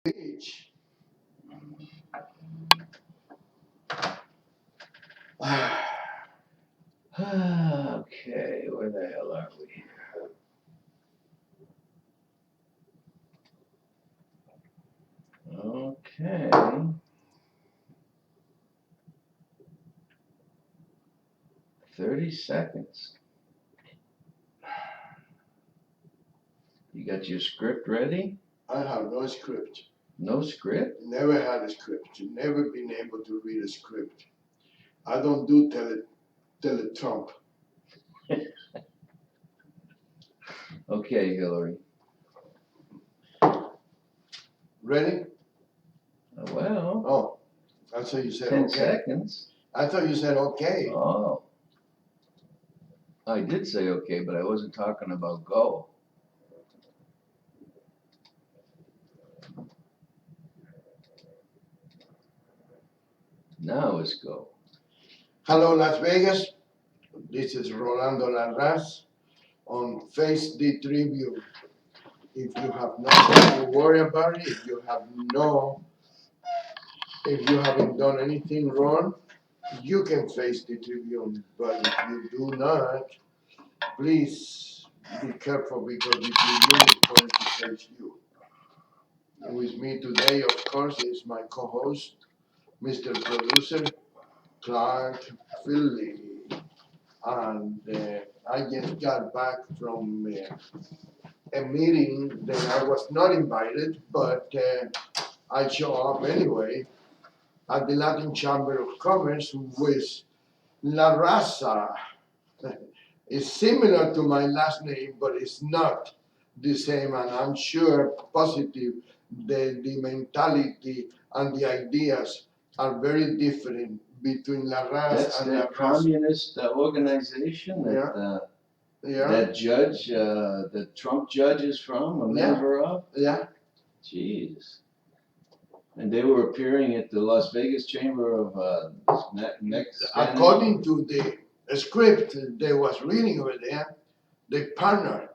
Beach. Okay, where the hell are we? Okay. 30 seconds. You got your script ready? I have no script. No script? Never had a script. Never been able to read a script. I don't do tele-Trump. Okay, Hillary. Ready? Well, Oh, I thought you said 10 okay. seconds. I thought you said okay. Oh. I did say okay, but I wasn't talking about go. Now it's go. Hello, Las Vegas. This is Rolando Larraz on Face the Tribune. If you have nothing to worry about it, if you haven't done anything wrong, you can face the Tribune. But if you do not, please be careful because the Tribune is going to face you. And with me today, of course, is my co-host, Mr. Producer, Clark Philly. And I just got back from a meeting that I was not invited, but I show up anyway at the Latin Chamber of Commerce with La Raza. It's similar to my last name, but it's not the same, and I'm sure positive that the mentality and the ideas are very different between La Raza That's and La that Raza. communist organization that Yeah, that judge, the Trump judge is from, a Yeah. member of? yeah. Jeez. And they were appearing at the Las Vegas Chamber of next. According to the script they was reading over there, they partner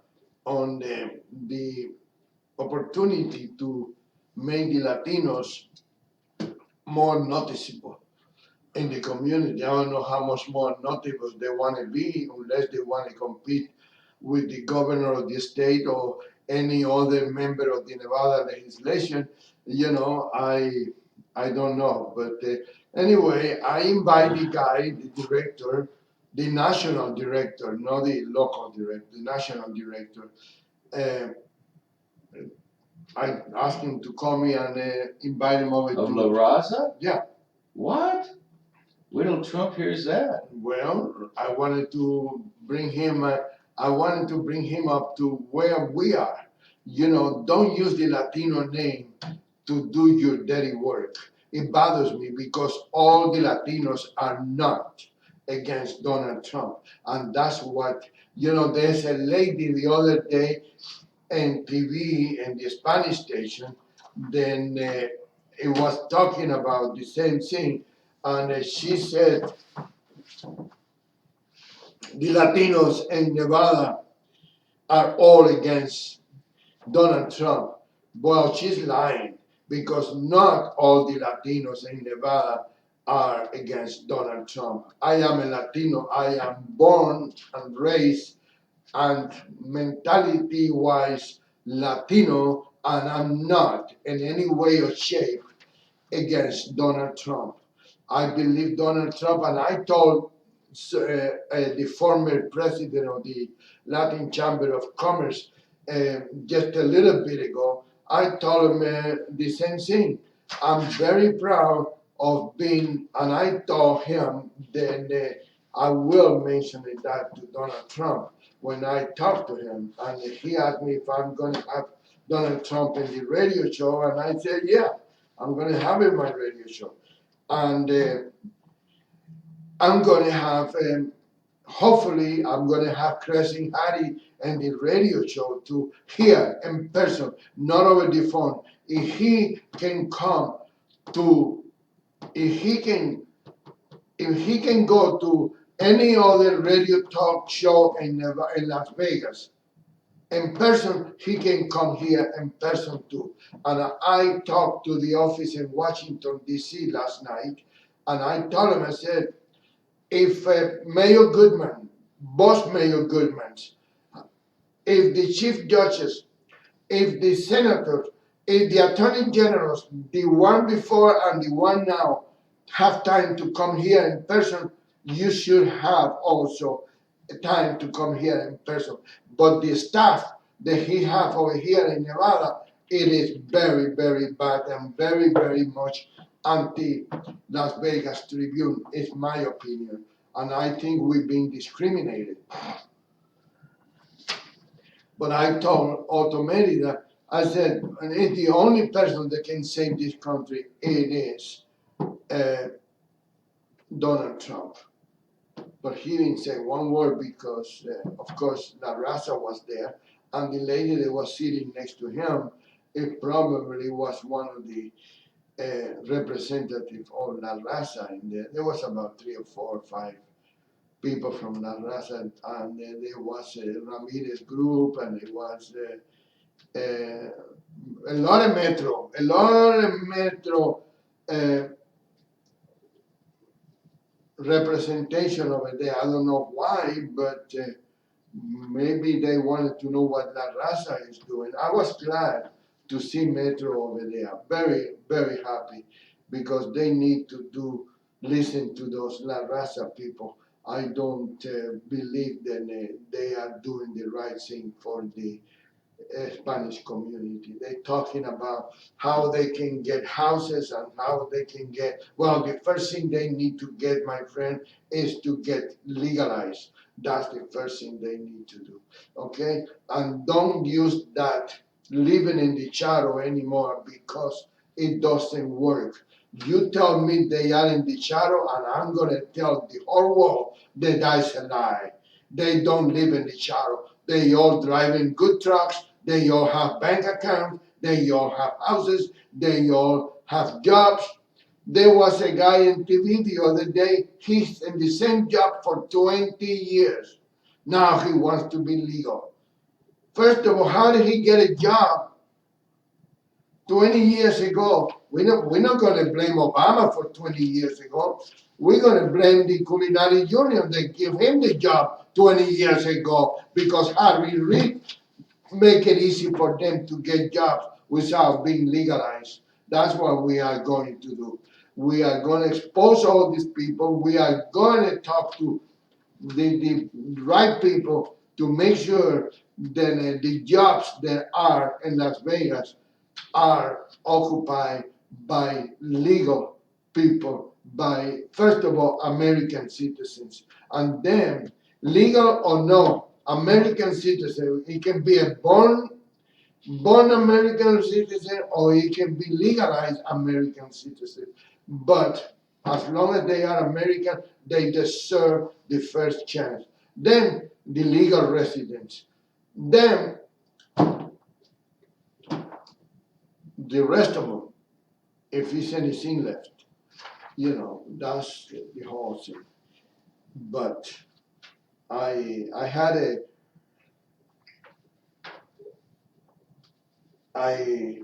on the opportunity to make the Latinos more noticeable in the community. I don't know how much more noticeable they want to be unless they want to compete with the governor of the state or any other member of the Nevada legislation. I don't know. But anyway, I invite the guy, the director, the national director, not the local director, the national director. Uh, I asked him to call me and invite him over Of to. La Raza? Yeah. What? Wait till Trump hears that. Well, I wanted to bring him. I wanted to bring him up to where we are. Don't use the Latino name to do your dirty work. It bothers me because all the Latinos are not against Donald Trump, and that's what. There's a lady the other day in TV in the Spanish station. Then it was talking about the same thing, and she said the Latinos in Nevada are all against Donald Trump. Well, she's lying because not all the Latinos in Nevada are against Donald Trump. I am a Latino. I am born and raised and mentality wise Latino, and I'm not in any way or shape against Donald Trump. I believe Donald Trump, and I told the former president of the Latin Chamber of Commerce just a little bit ago, I told him the same thing. I'm very proud of being, and I told him that I will mention that to Donald Trump when I talk to him. And he asked me if I'm going to have Donald Trump in the radio show, and I said, yeah, I'm going to have it in my radio show. And I'm going to have, hopefully, I'm going to have Crescent Hattie and the radio show to hear in person, not over the phone. If he can come to, if he can go to any other radio talk show in Las Vegas, in person, he can come here in person too. And I talked to the office in Washington, D.C. last night, and I told him, I said, if Mayor Goodman, both Mayor Goodmans, if the chief judges, if the senators, if the attorney generals, the one before and the one now, have time to come here in person, you should have also time to come here in person. But the staff that he have over here in Nevada, it is very, very bad and very, very much anti Las Vegas Tribune, is my opinion. And I think we've been discriminated. But I told Otto Merida, I said, and it's the only person that can save this country, it is uh, Donald Trump. But he didn't say one word because, of course, La Raza was there, and the lady that was sitting next to him, it probably was one of the representatives of La Raza. And there was about 3 or 4 or 5 people from La Raza, and there was a Ramirez group, and there was a lot of Metro uh, representation over there. I don't know why, but maybe they wanted to know what La Raza is doing. I was glad to see Metro over there. Very, very happy because they need to listen to those La Raza people. I don't believe that they are doing the right thing for the Spanish community. They're talking about how they can get houses and how they can get, well, the first thing they need to get, my friend, is to get legalized. That's the first thing they need to do, okay? And don't use that living in the shadow anymore because it doesn't work. You tell me they are in the shadow, and I'm gonna tell the whole world that that's a lie. They don't live in the shadow. They all drive in good trucks. They all have bank accounts. They all have houses. They all have jobs. There was a guy in TV the other day. He's in the same job for 20 years. Now he wants to be legal. First of all, how did he get a job 20 years ago? We're not going to blame Obama for 20 years ago. We're going to blame the culinary union that gave him the job 20 years ago because Harry Reid make it easy for them to get jobs without being legalized. That's what we are going to do. We are going to expose all these people. We are going to talk to the right people to make sure that the jobs that are in Las Vegas are occupied by legal people, by, first of all, American citizens, and then, legal or no, American citizen, it can be a born American citizen or it can be legalized American citizen. But as long as they are American, they deserve the first chance. Then the legal residents. Then the rest of them, if there's anything left, that's the whole thing. But I had I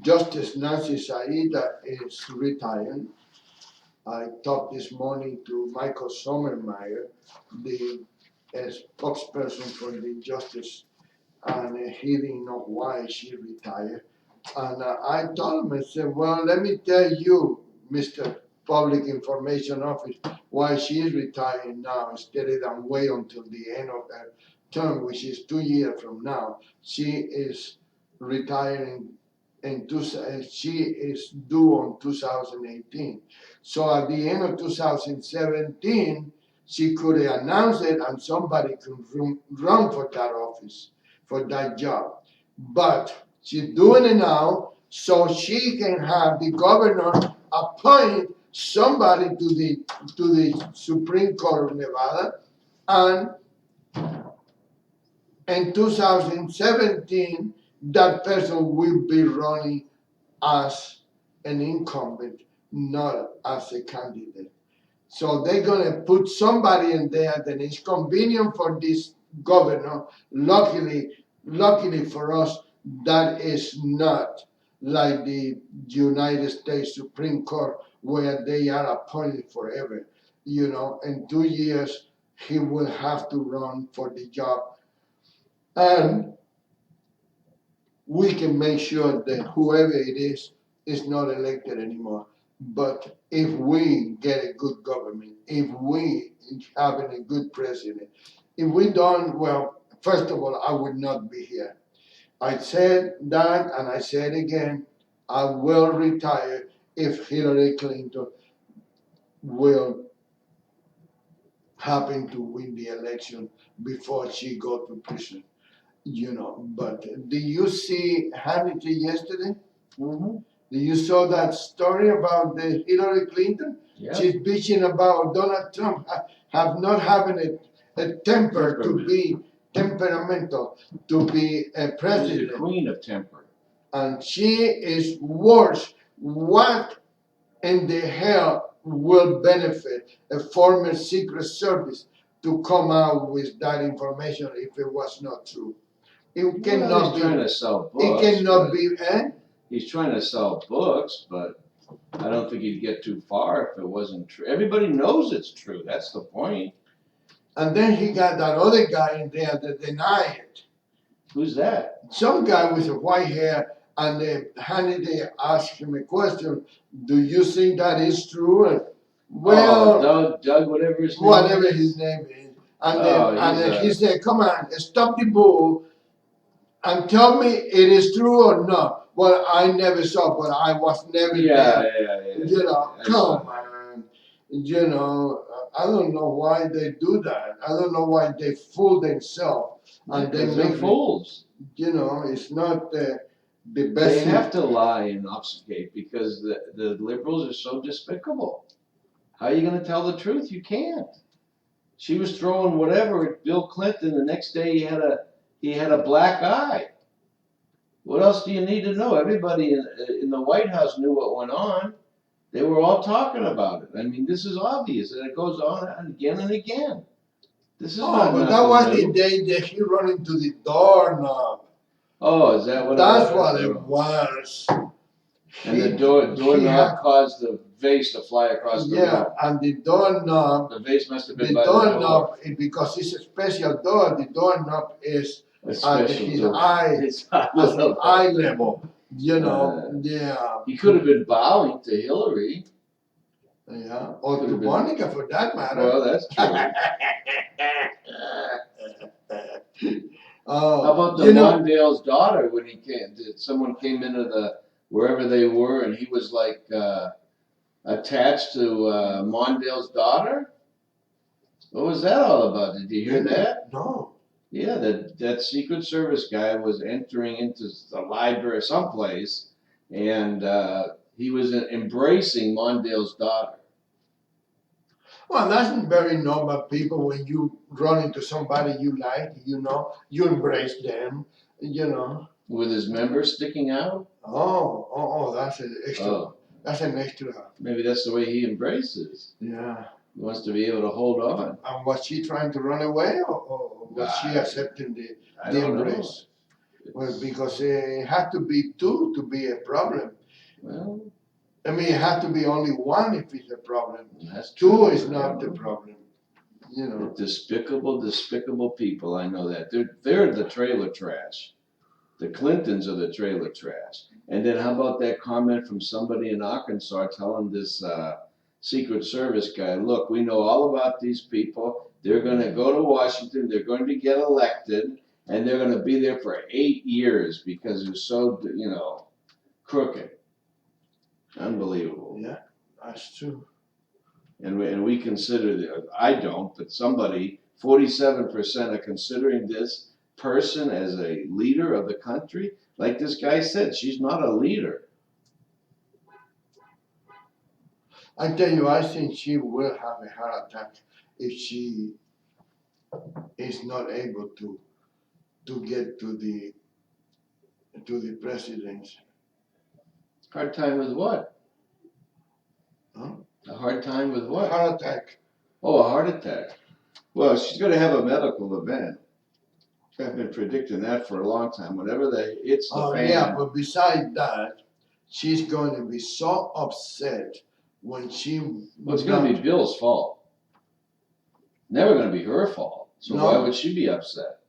Justice Nancy Saida is retiring. I talked this morning to Michael Sommermeyer, the spokesperson for the justice, and he didn't know why she retired. And I told him, I said, well, let me tell you, Mr. Public Information Office, why she is retiring now instead of wait until the end of her term, which is 2 years from now. She is retiring she is due on 2018. So at the end of 2017, she could announce it and somebody could run for that office, for that job. But she's doing it now so she can have the governor appoint somebody to the Supreme Court of Nevada, and in 2017 that person will be running as an incumbent, not as a candidate. So they're gonna put somebody in there that is convenient for this governor. Luckily for us, that is not like the United States Supreme Court where they are appointed forever. In 2 years he will have to run for the job, and we can make sure that whoever it is not elected anymore. But if we get a good government, if we having a good president, if we don't, well, first of all, I would not be here. I said that, and I said again, I will retire if Hillary Clinton will happen to win the election before she go to prison. But did you see Hannity yesterday? Mm-hmm. Did you saw that story about the Hillary Clinton? Yeah. She's bitching about Donald Trump have not having a temper to be temperamental to be a She's president, the queen of temper. and she is worse. What in the hell will benefit a former Secret Service to come out with that information if it was not true? It Well, cannot he's be. trying to sell It books. cannot be. He's trying to sell books, but I don't think he'd get too far if it wasn't true. Everybody knows it's true. That's the point. And then he got that other guy in there that denied it. Who's that? Some guy with a white hair, and Hannity asked him a question. Do you think that is true? And, well, Doug, whatever his name whatever is. his name is. And Oh, then he said, "Come on, stop the bull and tell me it is true or not." Well, I never saw, but I was never there. Yeah. Come on. I don't know why they do that. I don't know why they fool themselves and they Because make they're fools. It's not the best They thing. have to lie and obfuscate because the liberals are so despicable. How are you going to tell the truth? You can't. She was throwing whatever at Bill Clinton. The next day he had a black eye. What else do you need to know? Everybody in the White House knew what went on. They were all talking about it. I mean, this is obvious, and it goes on again and again. This is not But that was nothing the new. day that he run into the doorknob. Oh, is that what That's it was? what it was. And the He doorknob had, caused the vase to fly across the room. and the doorknob, The vase must have been by the door. because it's a special door, the doorknob is A at special his door. eye, It's at the eye level. He could have been bowing to Hillary. Or Could to have been. Monica for that matter. Well, that's true. How about the Mondale's daughter when he came? Someone came into wherever they were, and he was like attached to Mondale's daughter. What was that all about? Did you hear that? No. Yeah, that Secret Service guy was entering into the library someplace, and he was embracing Mondale's daughter. Well, that's very normal, people. When you run into somebody you like, you embrace them, With his members sticking out? that's an extra. Oh. That's an extra. Maybe that's the way he embraces. Yeah. He wants to be able to hold on. And was she trying to run away, or was she accepting the embrace? Well, because it had to be two to be a problem. Well, I mean, it had to be only one if it's a problem. that's Two true. is not the problem. The despicable people. I know that. They're the trailer trash. The Clintons are the trailer trash. And then how about that comment from somebody in Arkansas telling this Secret Service guy, look, we know all about these people. They're going to go to Washington. They're going to get elected. And they're going to be there for 8 years because they're so, crooked. Unbelievable. Yeah, that's true. And we consider, I don't, but 47% are considering this person as a leader of the country. Like this guy said, she's not a leader. I tell you, I think she will have a heart attack if she is not able to get to the presidency. Hard time with what? Huh? A hard time with what? Heart attack. Oh, a heart attack. Well, she's going to have a medical event. I've been predicting that for a long time. Whenever it's the Oh fan. yeah, but besides that, she's going to be so upset when she. Well, it's going to be Bill's fault. Never going to be her fault. So No. why would she be upset?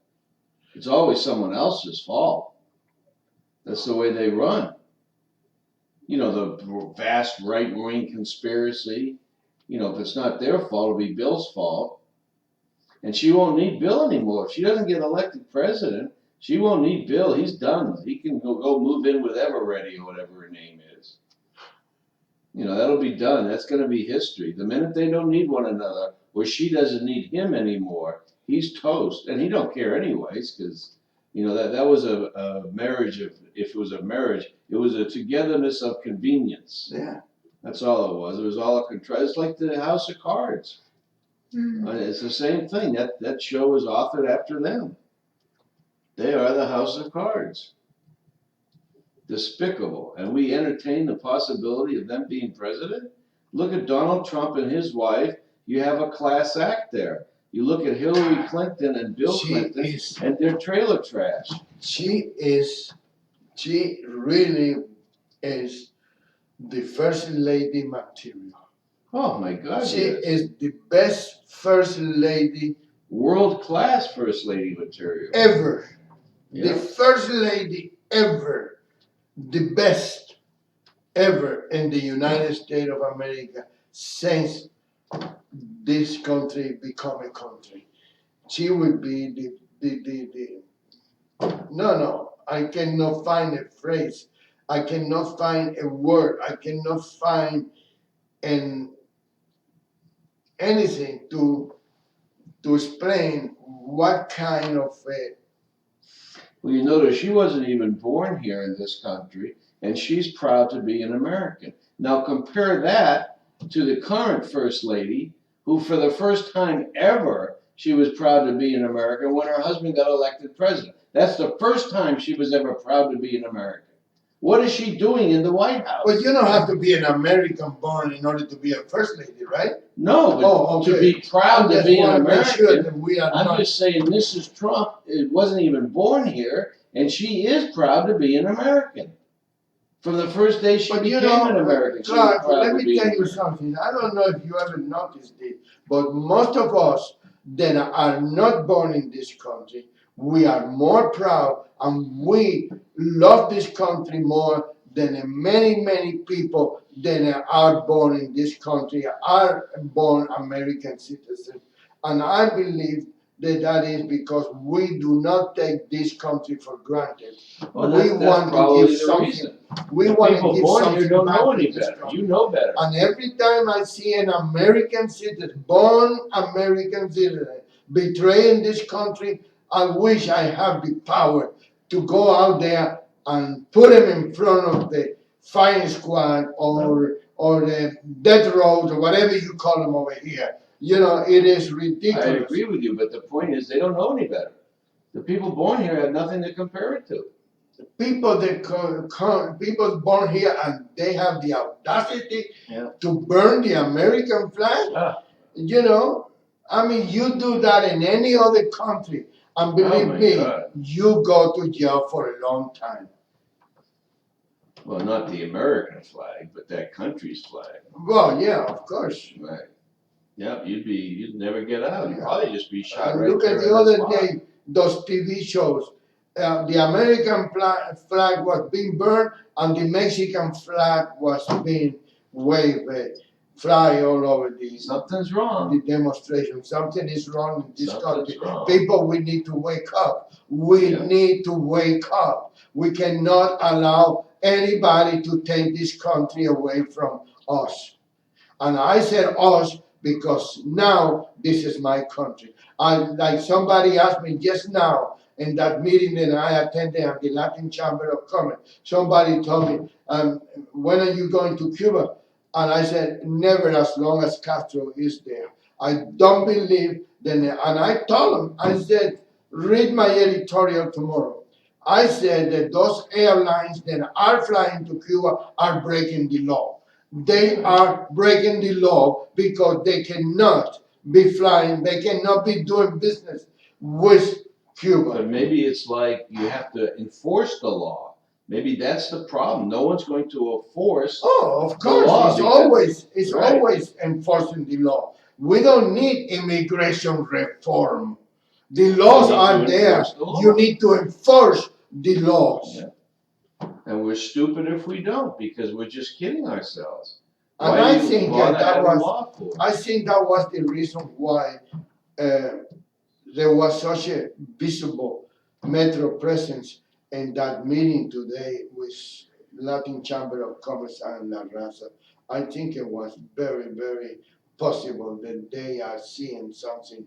It's always someone else's fault. That's the way they run. You know, the vast right-wing conspiracy. You know, if it's not their fault, it'll be Bill's fault. And she won't need Bill anymore. If she doesn't get elected president, she won't need Bill. He's done. He can go move in with Everready or whatever her name is. You know, that'll be done. That's going to be history. The minute they don't need one another, or she doesn't need him anymore, he's toast. And he don't care anyways, because, you know, that was a marriage of, if it was a marriage, it was a togetherness of convenience. Yeah. That's all it was. It was all a control. It's like the House of Cards. It's the same thing. That show was authored after them. They are the House of Cards. Despicable. And we entertain the possibility of them being president? Look at Donald Trump and his wife. You have a class act there. You look at Hillary Clinton and Bill Clinton, and they're trailer trash. She really is the first lady material. Oh my God. She is the best first lady. World class first lady material. Ever. Yeah. The first lady ever. The best ever in the United States of America since this country become a country. She will be no, I cannot find a phrase. I cannot find a word. I cannot find anything to explain what kind of Well, you notice she wasn't even born here in this country, and she's proud to be an American. Now compare that to the current First Lady, who for the first time ever, she was proud to be an American when her husband got elected president. That's the first time she was ever proud to be an American. What is she doing in the White House? But you don't have to be an American born in order to be a first lady, right? No, but to be proud to be an American, I'm just saying Mrs. Trump wasn't even born here, and she is proud to be an American. From the first day she became an American, Clark, let me tell you something. I don't know if you ever noticed it, but most of us that are not born in this country, we are more proud and we love this country more than many people that are born in this country, are born American citizens. And I believe that is because we do not take this country for granted. Well, we want to give something. We want to give something here don't know any better. You know better. And every time I see an American citizen, born American citizen, betraying this country, I wish I have the power to go out there and put him in front of the firing squad or the death row or whatever you call them over here. You know, it is ridiculous. I agree with you, but the point is they don't know any better. The people born here have nothing to compare it to. People people born here and they have the audacity to burn the American flag. You know, I mean, you do that in any other country, and believe me, you go to jail for a long time. Well, not the American flag, but that country's flag. Well, yeah, of course. Right. Yep, you'd never get out. You'd probably just be shot right look there. Look at the other day, those TV shows. The American flag was being burned and the Mexican flag was being waved, fly all over Something's wrong. The demonstration. Something is wrong in this country. Wrong. People, we need to wake up. We need to wake up. We cannot allow anybody to take this country away from us. And I said us because now this is my country. And like somebody asked me just now, in that meeting that I attended at the Latin Chamber of Commerce, somebody told me, when are you going to Cuba? And I said, never as long as Castro is there. I don't believe that, and I told him, I said, read my editorial tomorrow. I said that those airlines that are flying to Cuba are breaking the law. They are breaking the law because they cannot be flying, they cannot be doing business with Cuba. But maybe it's like you have to enforce the law. Maybe that's the problem. No one's going to enforce. Oh, of The law, course, it's right. always enforcing the law. We don't need immigration reform. The laws We need are to there. enforce the law. You need to enforce the laws. Yeah. And we're stupid if we don't, because we're just kidding ourselves. And Why I do you think bother that having was, law for? I think that was the reason why there was such a visible metro presence in that meeting today with Latin Chamber of Commerce and La Raza. I think it was very, very possible that they are seeing something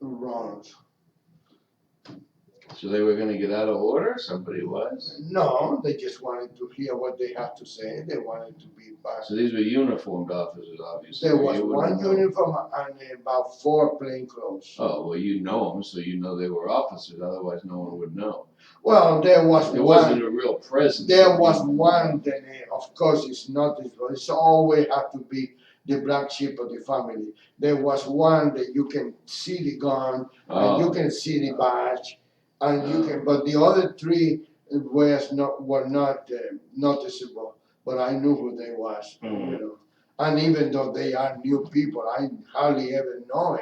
wrong. So they were gonna get out of order? Somebody was? No, they just wanted to hear what they have to say. They wanted to be passed. So these were uniformed officers, obviously. There or was you one wouldn't know. uniform and about 4 plain clothes. Oh, well, you know them, so you know they were officers, otherwise no one would know. Well, there was There one. wasn't a real presence. There was one that, of course, it's not this, but it's always have to be the black sheep of the family. There was one that you can see the gun, and you can see the badge, and you can. But the other three were not noticeable. But I knew who they was, you know. And even though they are new people, I hardly ever know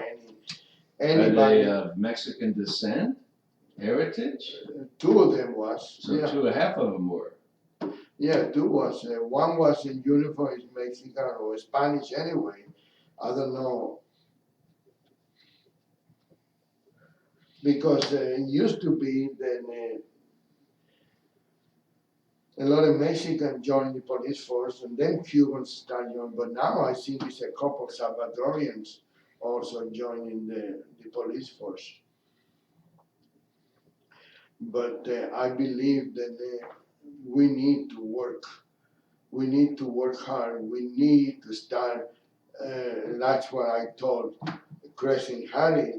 anybody. Are they Mexican descent? Heritage? Two of them was. So Yeah. half of them were. Yeah, two was. One was in uniform, is Mexican or Spanish anyway. I don't know. Because it used to be that a lot of Mexicans joined the police force and then Cubans started joining. But now I think it's a couple of Salvadorians also joining the police force. But I believe that we need to work. We need to work hard. We need to start. That's what I told Crescent Harry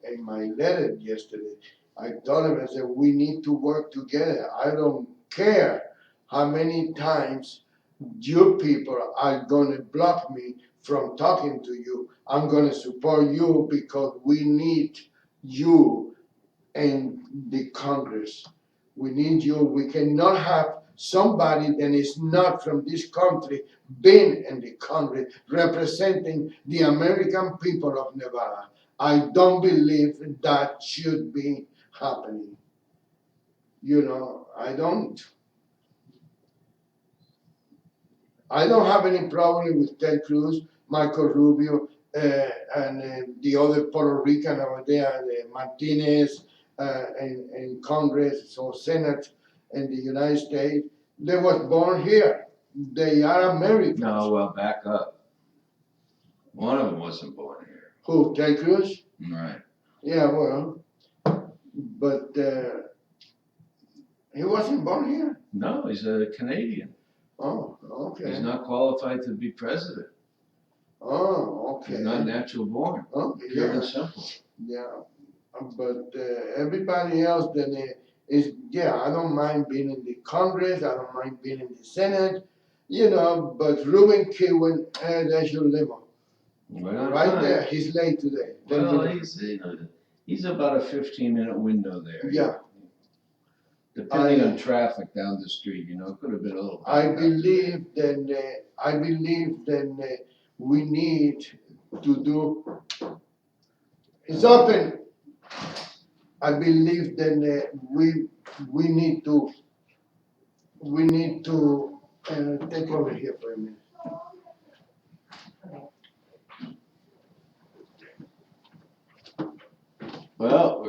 in my letter yesterday. I told him, I said, we need to work together. I don't care how many times you people are going to block me from talking to you. I'm going to support you because we need you in the Congress. We need you. We cannot have somebody that is not from this country being in the Congress representing the American people of Nevada. I don't believe that should be happening. You know, I don't have any problem with Ted Cruz, Marco Rubio, and the other Puerto Rican over there, Martinez, in Congress or Senate in the United States. They was born here. They are Americans. No, well, back up. One of them wasn't born here. Who, Ted Cruz? Right. Yeah, well, but he wasn't born here. No, he's a Canadian. Oh, okay. He's not qualified to be president. Oh, okay. He's not natural born. Oh, Pure and yeah. simple. Yeah, but everybody else then is, yeah, I don't mind being in the Congress, I don't mind being in the Senate, you know, but Ruben Kewen, that's your limo. Right there, he's late today. Well, he's about a 15-minute window there. Yeah. Depending on traffic down the street, you know, it could have been a little. I believe that we need to do. It's open. I believe that we need to take over here for a minute. Well,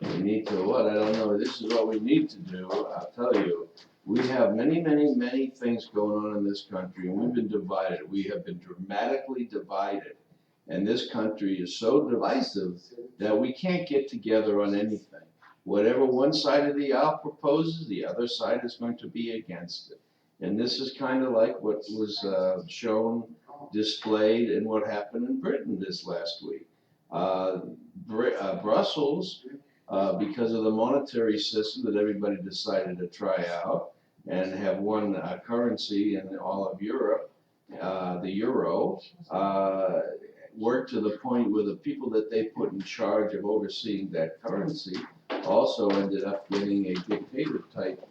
we need to what? I don't know. This is what we need to do. I'll tell you. We have many, many, many things going on in this country, and we've been divided. We have been dramatically divided. And this country is so divisive that we can't get together on anything. Whatever one side of the aisle proposes, the other side is going to be against it. And this is kind of like what was shown, displayed in what happened in Britain this last week. Brussels, because of the monetary system that everybody decided to try out and have one currency in all of Europe, the euro, worked to the point where the people that they put in charge of overseeing that currency also ended up getting a dictator type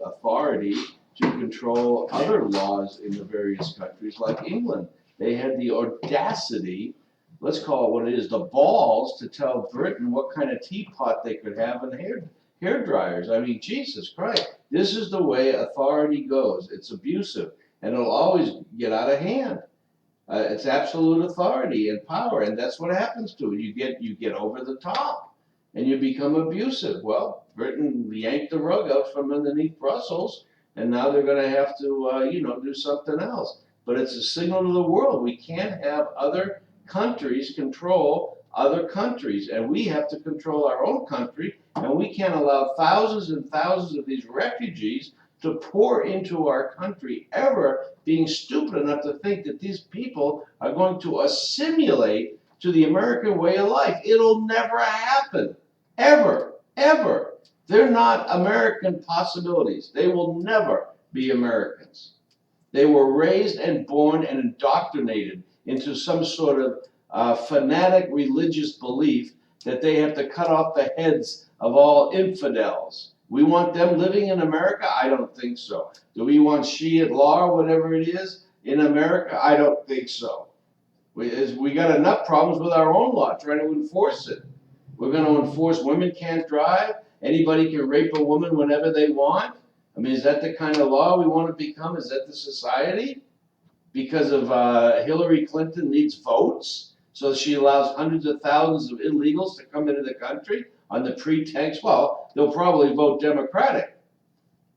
authority to control other laws in the various countries, like England. They had the audacity, let's call it what it is, the balls to tell Britain what kind of teapot they could have and hair dryers. I mean, Jesus Christ, this is the way authority goes. It's abusive, and it'll always get out of hand. It's absolute authority and power, and that's what happens to it. You get over the top, and you become abusive. Well, Britain yanked the rug out from underneath Brussels, and now they're going to have to, do something else. But it's a signal to the world. We can't have other countries control other countries, and we have to control our own country, and we can't allow thousands and thousands of these refugees to pour into our country, ever being stupid enough to think that these people are going to assimilate to the American way of life. It'll never happen. Ever. Ever. They're not American possibilities. They will never be Americans. They were raised and born and indoctrinated into some sort of fanatic religious belief that they have to cut off the heads of all infidels. We want them living in America? I don't think so. Do we want Shiite law or whatever it is in America? I don't think so. We got enough problems with our own law trying to enforce it. We're going to enforce women can't drive. Anybody can rape a woman whenever they want. I mean, is that the kind of law we want to become? Is that the society? Because of Hillary Clinton needs votes, so she allows hundreds of thousands of illegals to come into the country on the pretext, well, they'll probably vote Democratic.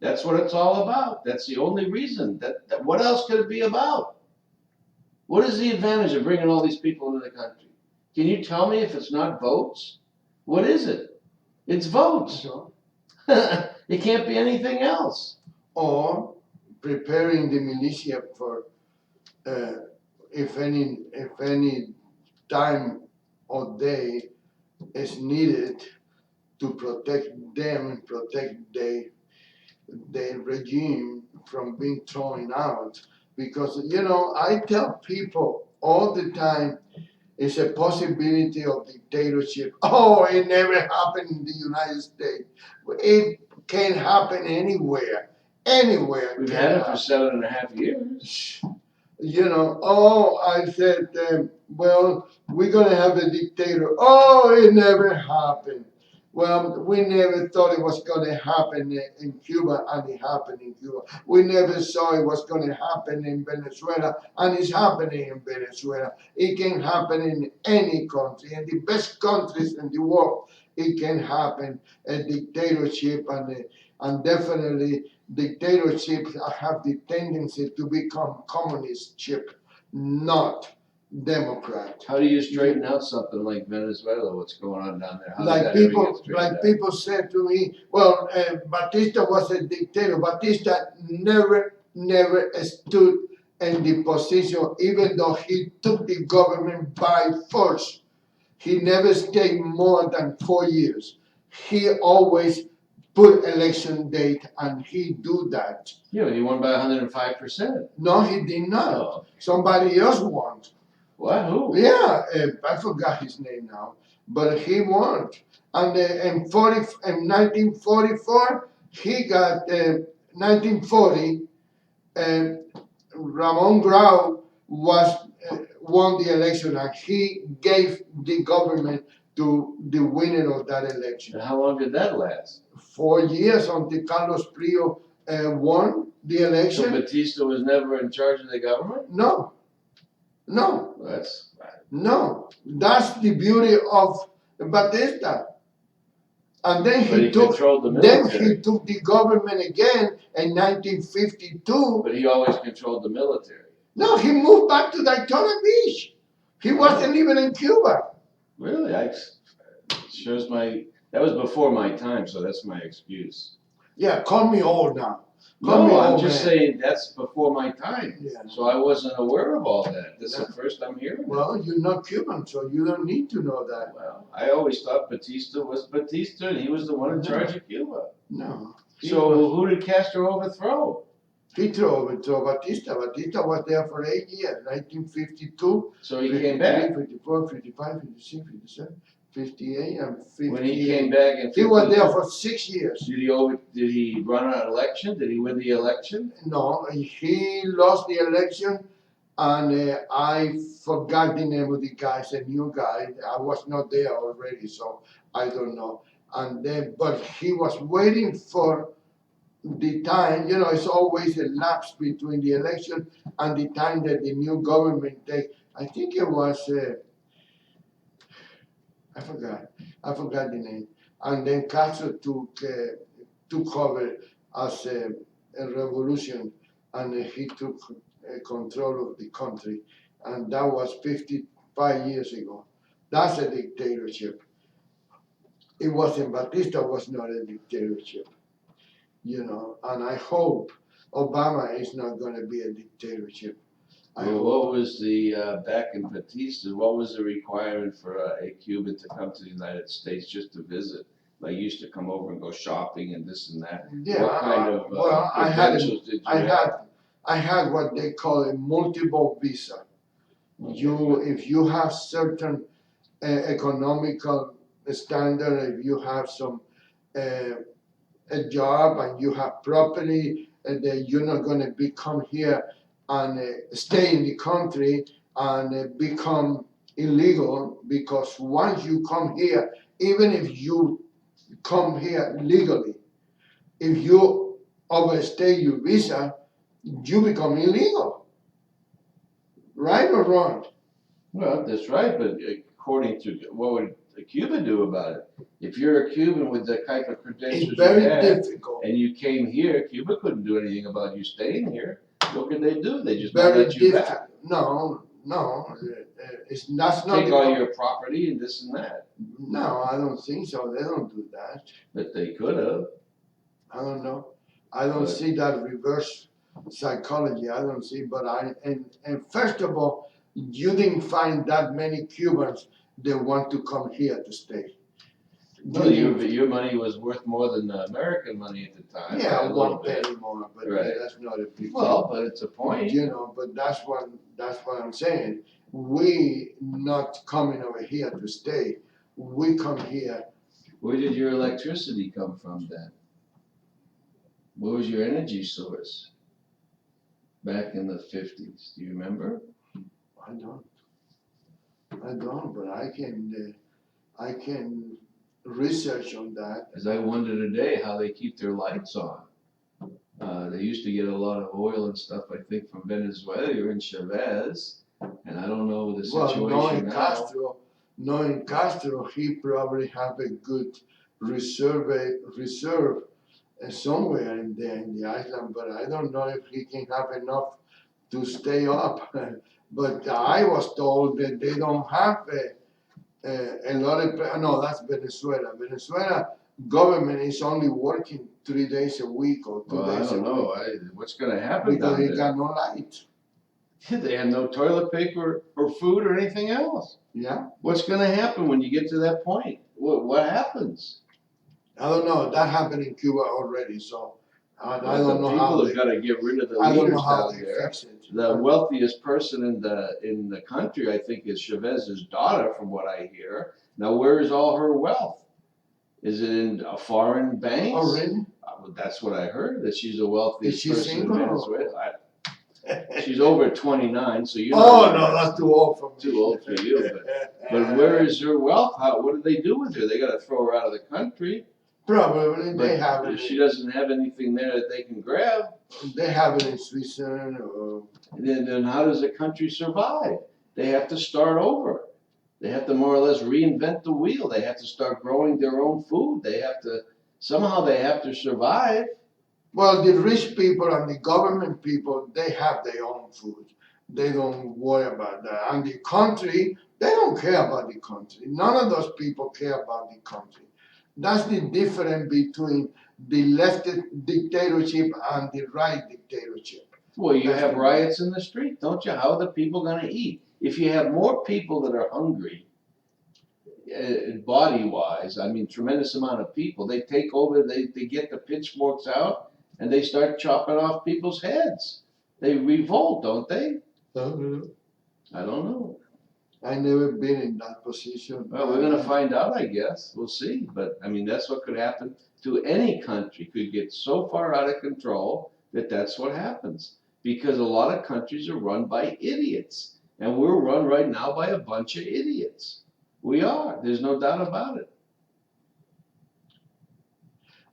That's what it's all about. That's the only reason. What else could it be about? What is the advantage of bringing all these people into the country? Can you tell me if it's not votes? What is it? It's votes. Sure. It can't be anything else. Or preparing the militia for if any time or day is needed to protect them and protect the regime from being thrown out. Because, I tell people all the time, it's a possibility of dictatorship. Oh, it never happened in the United States. It can happen anywhere. Anywhere. We've had it for 7.5 years. I said, well, we're going to have a dictator. Oh, it never happened. Well, we never thought it was going to happen in Cuba, and it happened in Cuba. We never saw it was going to happen in Venezuela, and it's happening in Venezuela. It can happen in any country, in the best countries in the world. It can happen, a dictatorship, and definitely dictatorships have the tendency to become communist-ship, not Democrat. How do you straighten out something like Venezuela? What's going on down there? How Like people said to me, well, Batista was a dictator. Batista never stood in the position, even though he took the government by force. He never stayed more than 4 years. He always put election date, and he do that. Yeah, he won by 105%. No, he did not. Oh. Somebody else won. What? Who? Yeah, I forgot his name now, but he won. And in 1944, he got 1940. Ramon Grau won the election, and he gave the government to the winner of that election. And how long did that last? 4 years until Carlos Prio won the election. So Batista was never in charge of the government? No. That's the beauty of Batista. And then he controlled the military. Then he took the government again in 1952. But he always controlled the military. No, he moved back to Daytona Beach. He wasn't even in Cuba. Really? That was before my time, so that's my excuse. Yeah, call me old now. I'm just saying that's before my time. Yeah. So I wasn't aware of all that. This is the first I'm hearing. Well, you're not Cuban, so you don't need to know that. Well, I always thought Batista was Batista, and he was the one in charge of Cuba. No. So who did Castro overthrow? He overthrew Batista. Batista was there for 8 years, 1952, So he 53, came back. 54, 55, 56, 57, 58, and 58. When he came back in 52, he was there for 6 years. Did he run an election? Did he win the election? No, he lost the election, and I forgot the name of the guy. It's a new guy. I was not there already, so I don't know. And then, but he was waiting for the time. It's always a lapse between the election and the time that the new government take. I think it was I forgot. I forgot the name. And then Castro took over as a revolution, and he took control of the country, and that was 55 years ago. That's a dictatorship. It wasn't. Batista was not a dictatorship, and I hope Obama is not going to be a dictatorship. Well, what was the back in Batista? What was the requirement for a Cuban to come to the United States just to visit? Like, used to come over and go shopping and this and that. Yeah. What kind of well, credentials did you have? I had what they call a multiple visa. If you have certain economical standard, if you have some a job and you have property, that you're not going to come here and stay in the country and become illegal, because once you come here, even if you come here legally, if you overstay your visa, you become illegal. Right or wrong? Well, that's right, but according to what would a Cuban do about it? If you're a Cuban with the type of credentials It's very you had, difficult. and you came here, Cuba couldn't do anything about you staying here. What could they do? They just Very not let you difficult. back. No, that's not Take all your property and this and that. No, I don't think so. They don't do that. But they could have. I don't know. I don't see that reverse psychology. I don't see. But and first of all, you didn't find that many Cubans that want to come here to stay. No, your money was worth more than American money at the time. Yeah, a little one bit. penny more, but Right. that's not a big deal. Well, but it's a point. But that's what I'm saying. We not coming over here to stay. We come here. Where did your electricity come from then? What was your energy source back in the 50s? Do you remember? I don't, but I can research on that. As I wonder today how they keep their lights on. They used to get a lot of oil and stuff, I think, from Venezuela or in Chavez, and I don't know the situation knowing Castro, he probably have a good reserve somewhere in the island, but I don't know if he can have enough to stay up. But I was told that they don't have a lot of. No, that's Venezuela. Venezuela government is only working 3 days a week or 2 days a week. I don't know. What's going to happen because down they there? got no light. They have no toilet paper or food or anything else. Yeah. What's going to happen when you get to that point? What happens? I don't know. That happened in Cuba already, so I don't know how. People have got to get rid of the leaders down there. The wealthiest person in the country, I think, is Chavez's daughter, from what I hear. Now, where is all her wealth? Is it in foreign banks? Oh, really? That's what I heard. That she's the wealthiest person in single? Venezuela. She's over 29, so you're. Oh no, that's too old for me. Too old for you, but where is her wealth? What do they do with her? They got to throw her out of the country. Probably they have it. If she doesn't have anything there that they can grab. They have it in Switzerland. Or... Then how does a country survive? They have to start over. They have to more or less reinvent the wheel. They have to start growing their own food. Somehow they have to survive. Well, the rich people and the government people, they have their own food. They don't worry about that. And the country, they don't care about the country. None of those people care about the country. That's the difference between the left dictatorship and the right dictatorship. Well, you have riots in the street, don't you? How are the people going to eat? If you have more people that are hungry, body-wise, I mean, tremendous amount of people, they take over, they get the pitchforks out, and they start chopping off people's heads. They revolt, don't they? I don't know. I never been in that position. Well, we're gonna find out, I guess. We'll see. But I mean, that's what could happen to any country. Could get so far out of control that that's what happens. Because a lot of countries are run by idiots, and we're run right now by a bunch of idiots. We are. There's no doubt about it.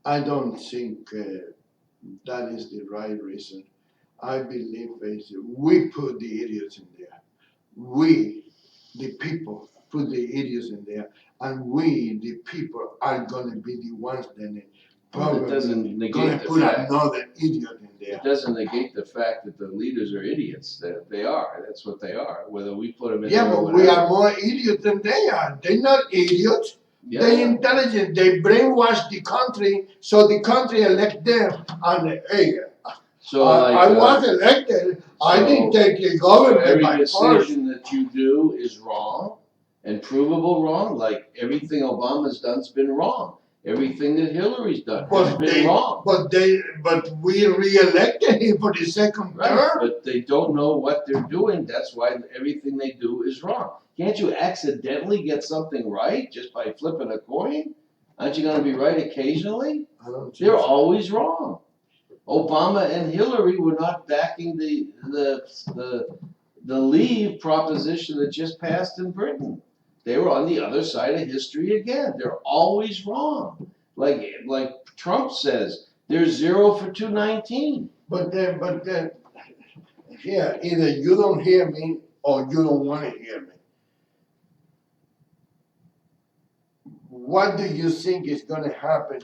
I don't think that is the right reason. I believe we put the idiots in there. We, the people, put the idiots in there, and we, the people, are gonna be the ones that It probably doesn't gonna negate the put fact. another idiot in there. It doesn't negate the fact that the leaders are idiots. That they are. That's what they are. Whether we put them in Yeah, there or but we whatever. are more idiots than they are. They're not idiots. Yeah. They're intelligent. They brainwash the country, so the country elect them. And hey, So I like, was elected. I didn't take the so government every by force. decision that you do is wrong and provable wrong. Like everything Obama's done's been wrong. Everything that Hillary's done has been wrong. But we re-elected him for the second Right, term. but they don't know what they're doing. That's why everything they do is wrong. Can't you accidentally get something right just by flipping a coin? Aren't you gonna be right occasionally? I don't think They're so. always wrong. Obama and Hillary were not backing the leave proposition that just passed in Britain. They were on the other side of history again. They're always wrong. Like Trump says, they're 0 for 219. But here, either you don't hear me or you don't want to hear me. What do you think is going to happen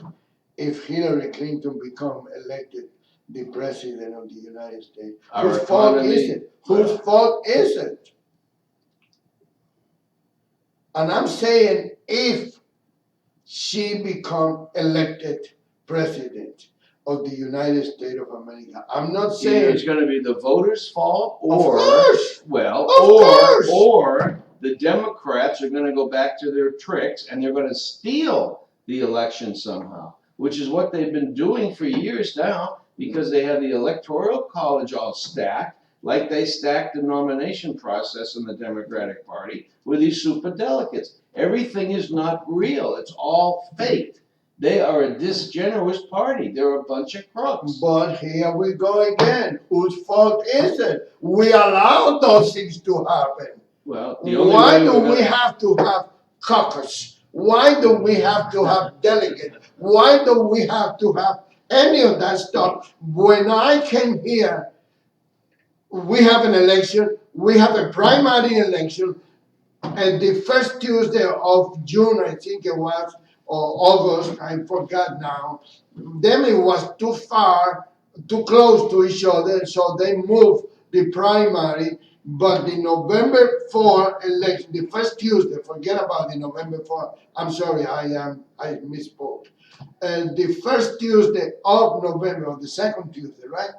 if Hillary Clinton become elected the president of the United States? Our Whose fault economy- is it? Whose fault is it? And I'm saying if she become elected president of the United States of America, I'm not Either saying it's gonna be the voters' fault of or course. well, Of course. or the Democrats are gonna go back to their tricks and they're gonna steal the election somehow, which is what they've been doing for years now, because they have the electoral college all stacked, like they stacked the nomination process in the Democratic Party with these super delegates. Everything is not real. It's all faked. They are a disingenuous party. They're a bunch of crooks. But here we go again. Whose fault is it? We allow those things to happen. Well, the only Why way do we're we gonna, have to have caucus? Why do we have to have delegates? Why do we have to have any of that stuff? When I came here, we have an election, we have a primary election, and the first Tuesday of June, I think it was, or August, I forgot now, then it was too far, too close to each other, so they moved the primary. But the November 4 election, the first Tuesday, forget about the November 4. I'm sorry, I misspoke. The first Tuesday of November, or the second Tuesday, right?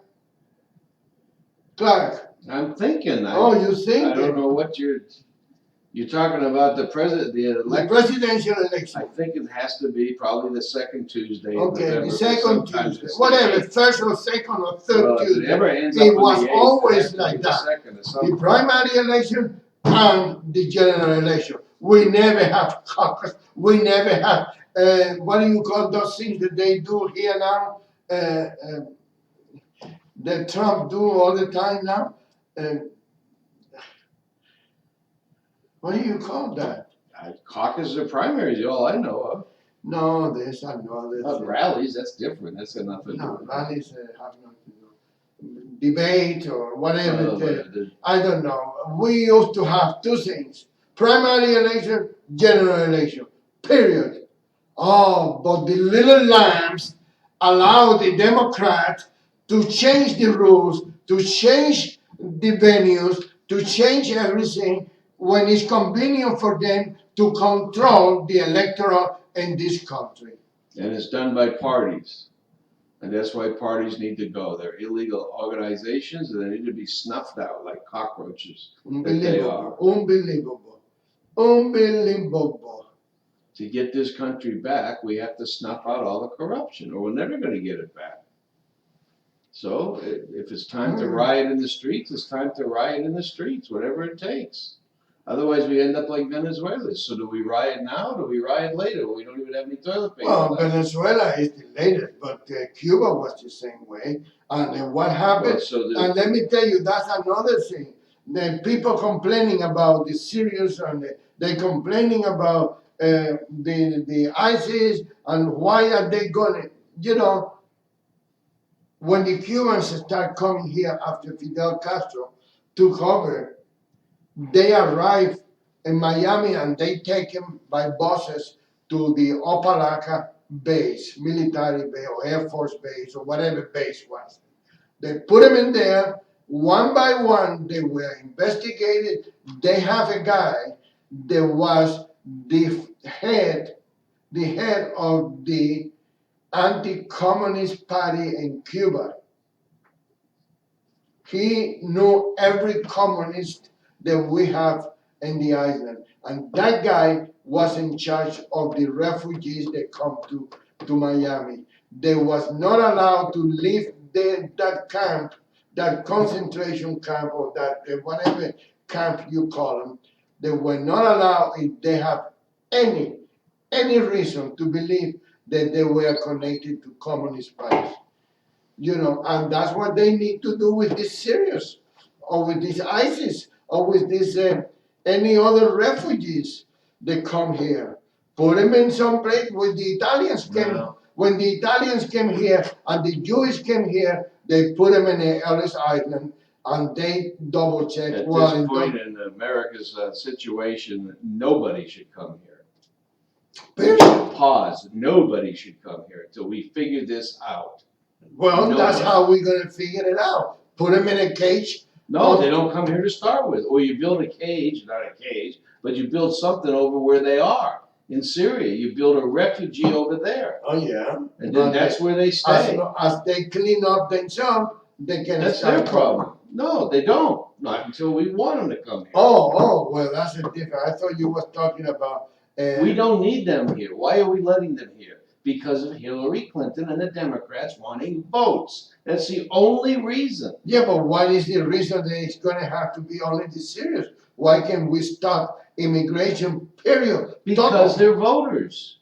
Clark. I'm thinking. Oh, you I think don't know what you're talking about. The president, the the election. presidential I election? think it has to be probably the second Tuesday in Okay, November. the but second sometimes Tuesday, it's the whatever, eighth. first or second or third Well, if it Tuesday. ever ends It up on was the eighth, always it has to be like the that. second or The something. primary election and the general election. We never have caucus. We never have, what do you call those things that they do here now? That Trump do all the time now? Uh, what do you call that? Caucuses or primaries, all I know of. No, there's another Not thing. rallies, that's different. That's got nothing to do No, with it. rallies have nothing to do. Debate or whatever. Well, I don't know. We used to have two things: primary election, general election. Period. Oh, but the little lambs allow the Democrats to change the rules, to change the venues, to change everything when it's convenient for them to control the electoral in this country. And it's done by parties. And that's why parties need to go. They're illegal organizations and they need to be snuffed out like cockroaches. They are. Unbelievable. Unbelievable. To get this country back, we have to snuff out all the corruption or we're never going to get it back. So if it's time to riot in the streets, it's time to riot in the streets, whatever it takes. Otherwise, we end up like Venezuela. So do we riot now? Do we riot later? We don't even have any toilet paper Well, left. Venezuela is the latest, but Cuba was the same way. And then what happened? Well, so And let me tell you, that's another thing. The people complaining about the Syrians and they complaining about the ISIS and why are they going? You know, when the Cubans start coming here after Fidel Castro took over, they arrive in Miami and they take him by buses to the Opalaca base, military base or Air Force base or whatever base was. They put him in there one by one. They were investigated. They have a guy that was the head of the anti-communist party in Cuba. He knew every communist that we have in the island. And that guy was in charge of the refugees that come to Miami. They was not allowed to leave that camp, that concentration camp, or that whatever camp you call them. They were not allowed if they have any reason to believe that they were connected to communist parties. You know, and that's what they need to do with this Syrians, or with this ISIS, or with this any other refugees that come here. Put them in some place where the Italians came. No. When the Italians came here and the Jewish came here, they put them in Ellis Island and they double check. At this point in America's situation, nobody should come here. We should pause. Nobody should come here until we figure this out. Well, that's how we're going to figure it out. Put them in a cage. No, they don't come here to start with. Or you build a cage, not a cage, but you build something over where they are. In Syria, you build a refugee over there. Oh, yeah. And then that's where they stay. As they clean up themselves, they can That's their problem. No, they don't. Not until we want them to come here. Oh, well, that's a different. I thought you was talking about. We don't need them here. Why are we letting them here? Because of Hillary Clinton and the Democrats wanting votes. That's the only reason. Yeah, but what is the reason that it's going to have to be only the Syrians? Why can't we stop immigration, period? Because they're voters.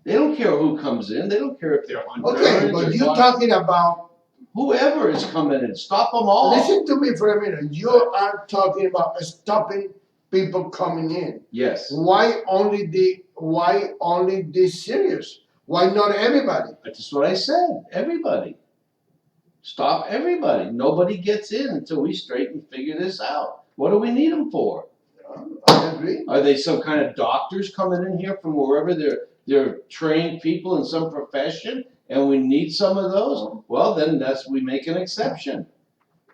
They don't care who comes in. They don't care if they're Hondurans. Okay, but you're talking about whoever is coming in. Stop them all. Listen to me for a minute. You are talking about stopping people coming in. Yes. Why only the Syrians? Why not everybody? That's what I said. Everybody. Stop everybody. Nobody gets in until we straighten figure this out. What do we need them for? I agree. Are they some kind of doctors coming in here from wherever they're trained people in some profession and we need some of those? Well, then we make an exception.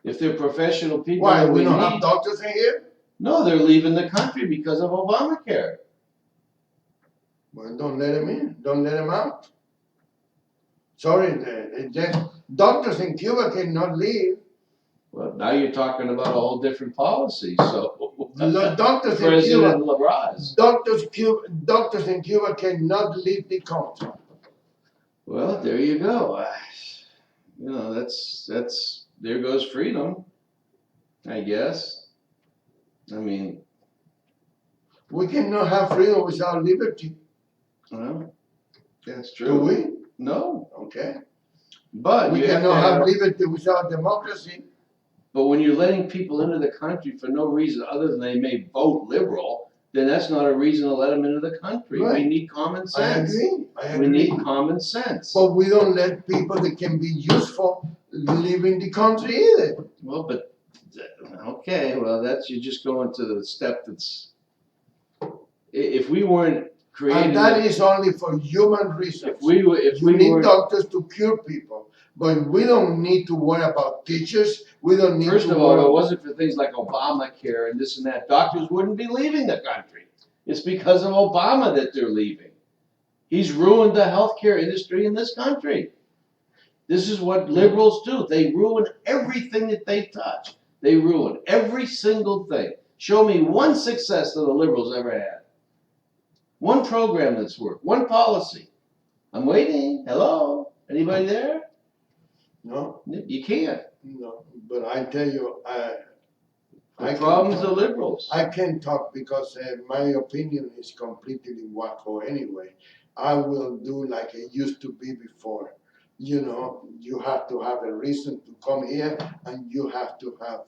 If they're professional people. Why? We don't have doctors in here? No, they're leaving the country because of Obamacare. Well, don't let them in. Don't let them out. Sorry, doctors in Cuba cannot leave. Well, now you're talking about a whole different policy. So doctors President in Cuba, LaRaz. Doctors in Cuba cannot leave the country. Well, there you go. You know, that's there goes freedom, I guess. I mean, we cannot have freedom without liberty. Well, that's true. Do we? No. Okay. But we cannot have liberty without democracy. But when you're letting people into the country for no reason other than they may vote liberal, then that's not a reason to let them into the country. Right. We need common sense. I agree. We need common sense. But we don't let people that can be useful live in the country either. Well, but okay, well, you're just going to the step that's. If we weren't creating. And that is only for human reasons. If we need doctors to cure people. But we don't need to worry about teachers. We don't need First to of all, if it wasn't for things like Obamacare and this and that, doctors wouldn't be leaving the country. It's because of Obama that they're leaving. He's ruined the healthcare industry in this country. This is what liberals do. They ruin everything that they touch. They ruin every single thing. Show me one success that the liberals ever had. One program that's worked. One policy. I'm waiting. Hello? Anybody there? No, You can't. no. But I tell you, The I problem's can the liberals. I can't talk because my opinion is completely wacko anyway. I will do like it used to be before. You know, you have to have a reason to come here, and you have to have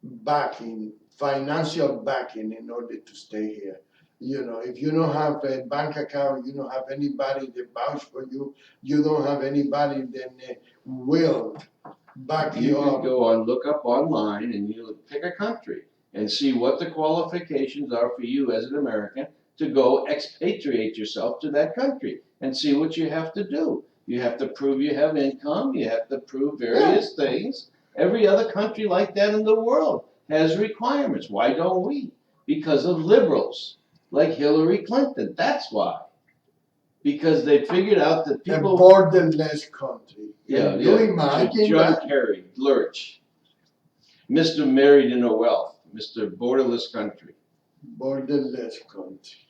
backing, financial backing in order to stay here. You know, if you don't have a bank account, you don't have anybody that vouch for you, you don't have anybody that will back You you could up. go on, look up online and you pick a country and see what the qualifications are for you as an American to go expatriate yourself to that country and see what you have to do. You have to prove you have income, you have to prove various things. Every other country like that in the world has requirements. Why don't we? Because of liberals like Hillary Clinton. That's why. Because they figured out that A people. borderless country. Yeah, Can you yeah. imagine John that? Kerry, Lurch, Mr. Married in a Wealth, Mr. Borderless Country. Borderless country.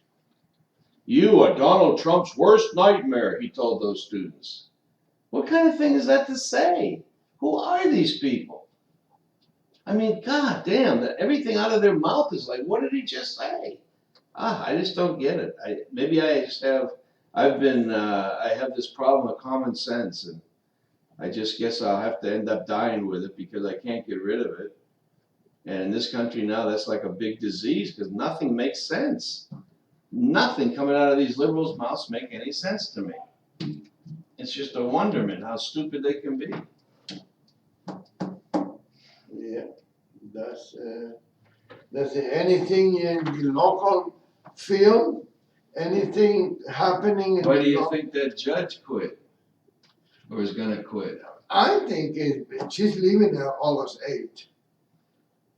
You are Donald Trump's worst nightmare, he told those students. What kind of thing is that to say? Who are these people? I mean, god damn, everything out of their mouth is like, what did he just say? I just don't get it. I have this problem of common sense, and I just guess I'll have to end up dying with it because I can't get rid of it. And in this country now, that's like a big disease because nothing makes sense. Nothing coming out of these liberals' mouths make any sense to me. It's just a wonderment how stupid they can be. Yeah, that's anything in the local field, anything happening in Why the do you think that judge quit or is going to quit? I think she's leaving August 8th.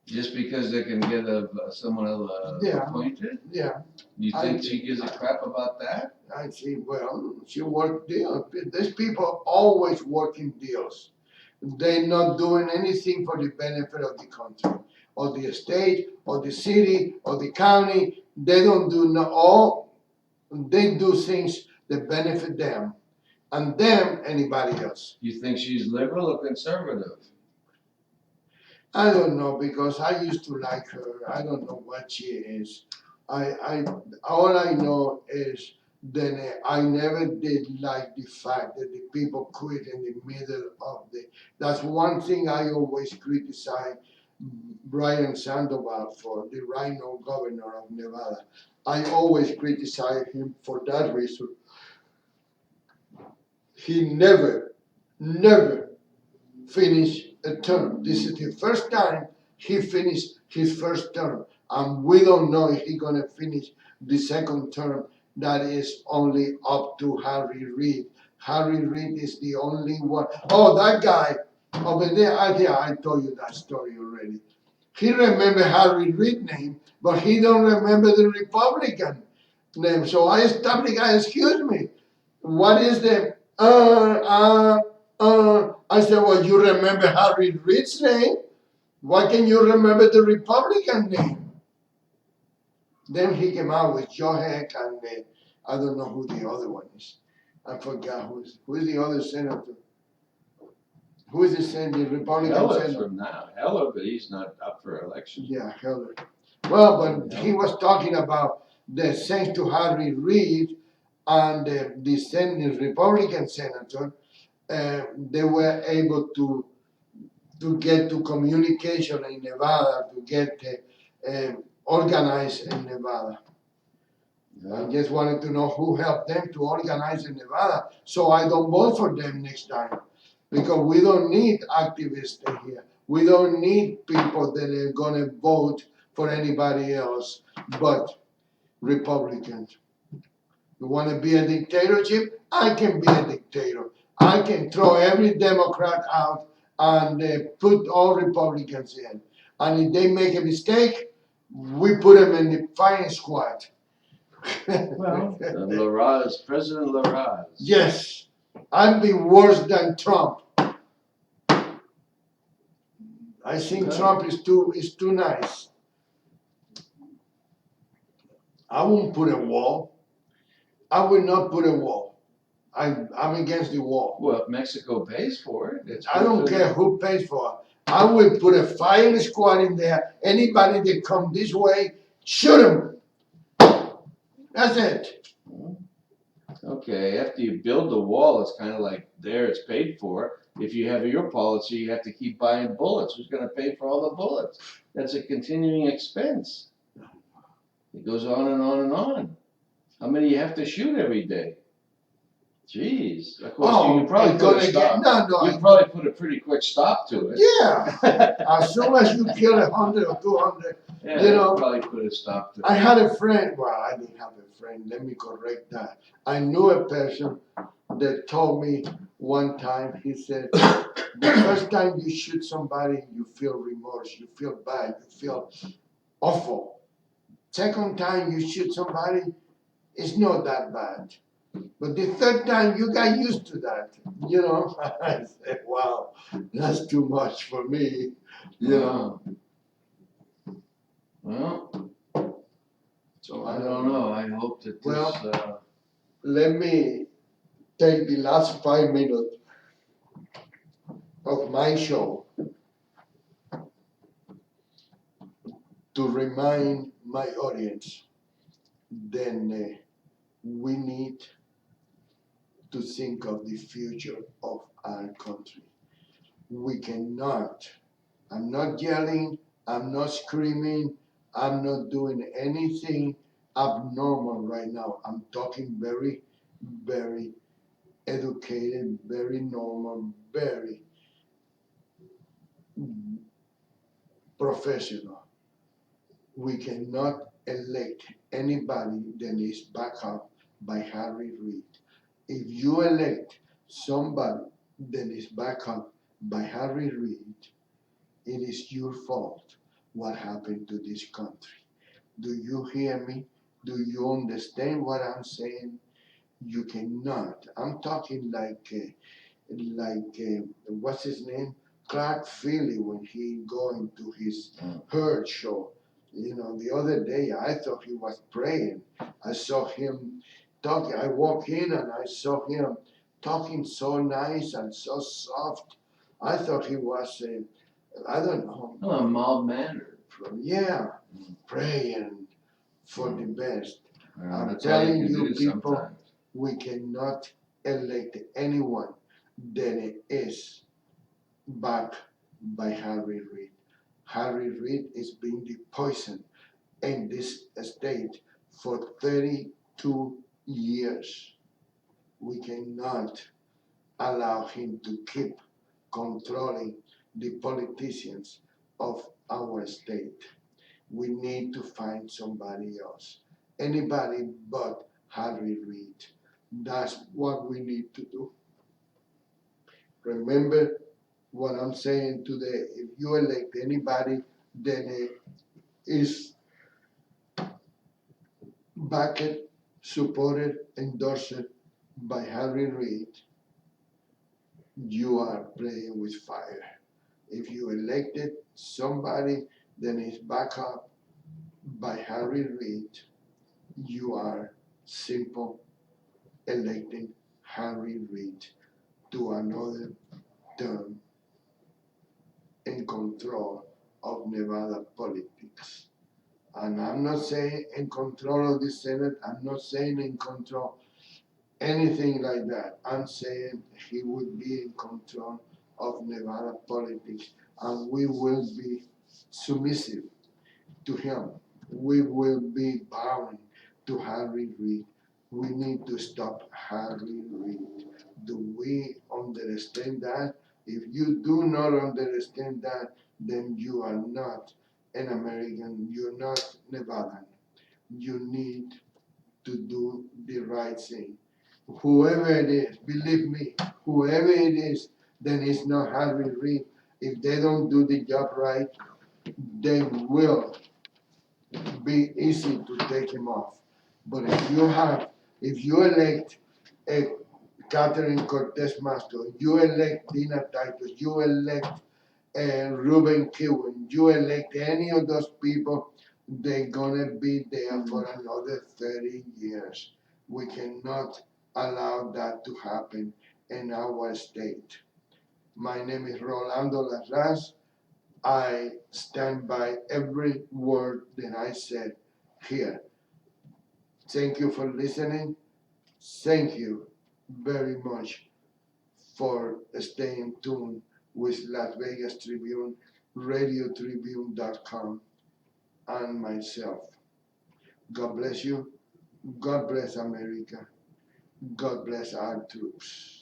Just because they can get someone Yeah. appointed? Yeah, You think she gives a crap about that? I see. Well, she worked deals. These people always working deals. They're not doing anything for the benefit of the country, or the state, or the city, or the county. They don't do no all. They do things that benefit them, and them anybody else. You think she's liberal or conservative? I don't know because I used to like her. I don't know what she is. I all I know is that I never did like the fact that the people quit in the middle of the. That's one thing I always criticize Brian Sandoval for, the Rhino governor of Nevada. I always criticize him for that reason. He never finish a term. This is the first time he finished his first term, and we don't know if he's gonna finish the second term. That is only up to Harry Reid. Harry Reid is the only one. Oh, that guy over there. I told you that story already. He remember Harry Reid name, but he don't remember the Republican name. So I stopped the guy. Excuse me, what is the I said, well, you remember Harry Reid's name? Why can you remember the Republican name? Then he came out with Joe Heck and I don't know who the other one is. I forgot who is the other senator. Who is the senator? The Republican Heller's senator. from now. Heller, but he's not up for election. Yeah, Heller. Well, but he was talking about the thanks to Harry Reid and the Republican senator, they were able to get to communication in Nevada, to get organized in Nevada. I just wanted to know who helped them to organize in Nevada, so I don't vote for them next time. Because we don't need activists in here. We don't need people that are gonna vote for anybody else but Republicans. You wanna be a dictatorship? I can be a dictator. I can throw every Democrat out and put all Republicans in. And if they make a mistake, we put them in the firing squad. Well, Larraz, President Larraz. Yes, I'd be worse than Trump. I think Okay. Trump is too nice. I won't put a wall. I will not put a wall. I'm against the wall. Well, if Mexico pays for it, it's I good don't for care who pays for it. I will put a firing squad in there. Anybody that come this way, shoot him. That's it. Okay, after you build the wall, it's kind of like there, it's paid for. If you have your policy, you have to keep buying bullets. Who's going to pay for all the bullets? That's a continuing expense. It goes on and on and on. How many you have to shoot every day? Jeez. Of course, you probably it's put a gonna stop. no. You probably put a pretty quick stop to it. Yeah. As soon as you kill 100 or 200, Yeah, you know. probably put a stop to it. I had a friend. Well, I didn't have a friend. Let me correct that. I knew a person that told me one time. He said, "The first time you shoot somebody, you feel remorse, you feel bad, you feel awful. Second time you shoot somebody, it's not that bad. But the third time you got used to that, you know." I said, "Wow, that's too much for me, you know." Well, So I don't know. I hope that this. Well, let me take the last 5 minutes of my show to remind my audience that we need to think of the future of our country. We cannot, I'm not yelling, I'm not screaming, I'm not doing anything abnormal right now. I'm talking very, very educated, very normal, very professional. We cannot elect anybody that is backed up by Harry Reid. If you elect somebody that is backed up by Harry Reid, it is your fault what happened to this country. Do you hear me? Do you understand what I'm saying? You cannot. I'm talking like what's his name? Clark Philly when he going to his herd show. You know, the other day I thought he was praying. I saw him talking. I walked in and I saw him talking so nice and so soft. I thought he was, I don't know. Oh, mild mannered. Yeah, praying for the best. I'm That's all telling you can you, do people, sometimes. we cannot elect anyone that is backed by Harry Reid. Harry Reid is being the poison in this state for 32 years. We cannot allow him to keep controlling the politicians of our state. We need to find somebody else. Anybody but Harry Reid. That's what we need to do. Remember what I'm saying today. If you elect anybody that is backed, supported, endorsed by Harry Reid, you are playing with fire. If you elected somebody that is backed up by Harry Reid, you are simple electing Harry Reid to another term in control of Nevada politics. And I'm not saying in control of the Senate, I'm not saying in control anything like that. I'm saying he would be in control of Nevada politics and we will be submissive to him. We will be bound to Harry Reid. We need to stop Harry Reid. Do we understand that? If you do not understand that, then you are not an American, you're not Nevadan. You need to do the right thing. Whoever it is, believe me, whoever it is, then it's not Harry Reid. If they don't do the job right, they will be easy to take him off. But if you elect a Catherine Cortez Masto, you elect Dina Titus, you elect Ruben Kewen, you elect any of those people, they're gonna be there for another 30 years. We cannot allow that to happen in our state. My name is Rolando Larraz. I stand by every word that I said here. Thank you for listening. Thank you very much for staying tuned with Las Vegas Tribune, RadioTribune.com, and myself. God bless you. God bless America. God bless our troops.